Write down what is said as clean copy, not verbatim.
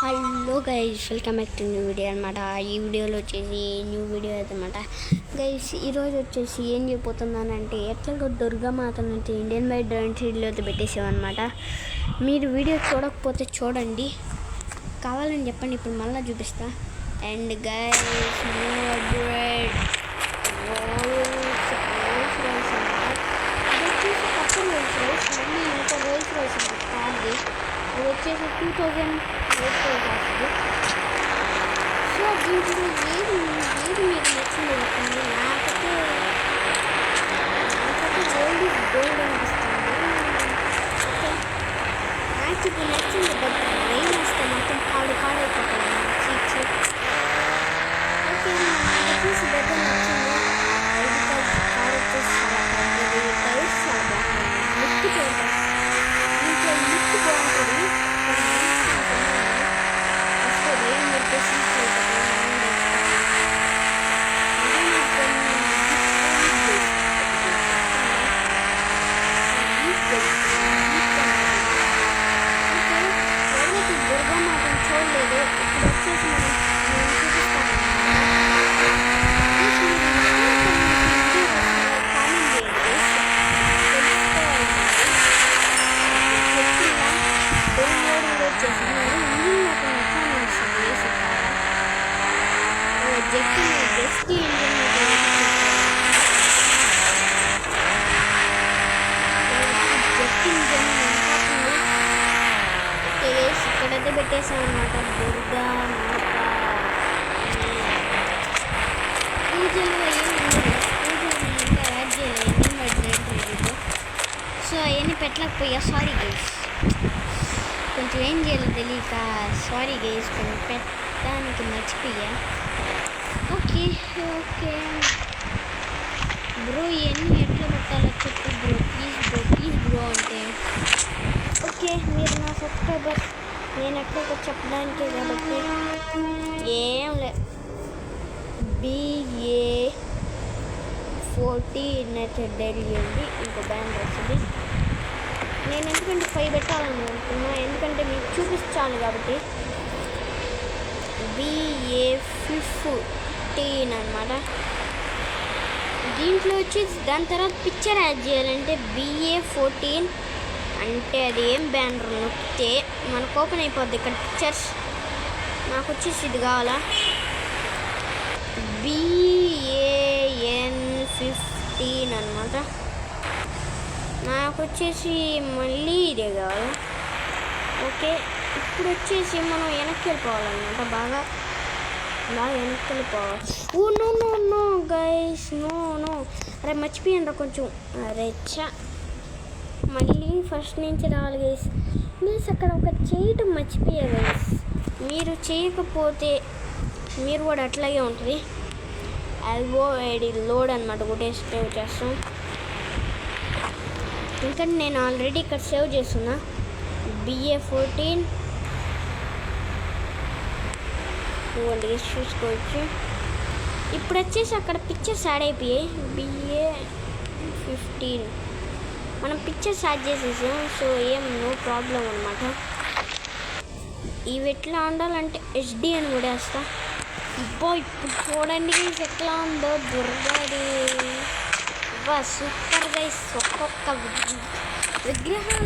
Hello guys, welcome back to new video అనమాట. ఈ వీడియోలో వచ్చేసి న్యూ వీడియో అనమాట గైస్. ఈరోజు వచ్చేసి ఏం చెప్పబోతున్నానంటే ఎట్లాగో దుర్గామాతను అయితే ఇండియన్ బై డ్రాయింగ్లో అయితే పెట్టేసామన్నమాట. మీరు వీడియో చూడకపోతే చూడండి, కావాలని చెప్పండి, ఇప్పుడు మళ్ళీ చూపిస్తా. అండ్ గైస్ అది వచ్చేసి 2000 వస్తుంది. సో దీంట్లో ఏది మీకు నచ్చింది చెప్పండి. నాకైతే గోల్డ్ ఇస్ గోల్డ్ అనిపిస్తుంది. ఓకే, నాకు ఇప్పుడు నచ్చింది. బట్ రైన్ వస్తే మొత్తం పాడైపోతుంది చీక్స్. ఓకే, నాకు చూసి దగ్గర నచ్చింది. కార్ వచ్చేసి చాలా పెద్దది, టైర్స్ చాలా బాగుంటుంది, లుక్ చూడండి. దీంట్లో లుక్ బాగుంటుంది. దుర్గామాతను చూడలేదు, ఇప్పుడు వచ్చేసి ఇక్కడైతే పెట్టేసాం అనమాట. దుర్గా మాత పూజలు యాడ్ చేయలేదు. సో అవన్నీ పెట్టలేకపోయా, సారీ గైస్. కొంచెం ఏం చేయాలో తెలియక సారీ గైస్, కొంచెం పెట్టడానికి మర్చిపోయా. ఓకే బ్రో, ఇవన్నీ ఎట్లా పెట్టాలో చెప్పు బ్రో, ప్లీజ్ బ్రో అంటే. ఓకే, మీరు నా సబ్స్క్రైబర్, నేను ఎట్లా చెప్పడానికే కాబట్టి ఏం లే. BA14 అయితే డైలీ ఉంది, ఇంకో బ్యాండ్ వస్తుంది. నేను ఎందుకంటే 5 పెట్టాలనుకుంటున్నా, ఎందుకంటే మీకు చూపించాను కాబట్టి. BA15 అనమాట. దీంట్లో వచ్చేసి దాని తర్వాత పిక్చర్ యాడ్ చేయాలంటే BA14 అంటే అది ఏం బ్యానర్ నొక్కితే మనకు ఓపెన్ అయిపోద్ది ఇక్కడ పిక్చర్స్. నాకు వచ్చేసి ఇది కావాలా, BAN15 అనమాట. నాకు వచ్చేసి మళ్ళీ ఇదే కావాలి. ఓకే, ఇప్పుడు వచ్చేసి మనం వెనక్కి వెళ్ళిపోవాలన్నమాట, బాగా వెనక్కి వెళ్ళిపోవాలి. ఓ నో గైస్, నో అరే మర్చిపోయాను కొంచెం. అరే మళ్ళీ ఫస్ట్ నుంచి రావాలి గైస్. అక్కడ ఒక చేయటం మర్చిపోయా గైస్. మీరు చేయకపోతే మీరు కూడా అట్లాగే ఉంటుంది. ఎల్బో ఐడి లోడ్ అనమాట, ఒకటే సేవ్ చేస్తాం. ఎందుకంటే నేను ఆల్రెడీ ఇక్కడ సేవ్ చేస్తున్నా. BA14 చూసుకోవచ్చు. ఇప్పుడు వచ్చేసి అక్కడ పిక్చర్స్ యాడ్ అయిపోయాయి. BA15 మనం పిక్చర్స్ యాడ్ చేసేసాం. సో నో ప్రాబ్లం అనమాట. ఇవి ఎట్లా ఉండాలంటే HD అని కూడా వేస్తా. ఇప్పుడు చూడండి ఎట్లా ఉందో దుర్గాది. Super guys. ఒక్కొక్క విగ్రహం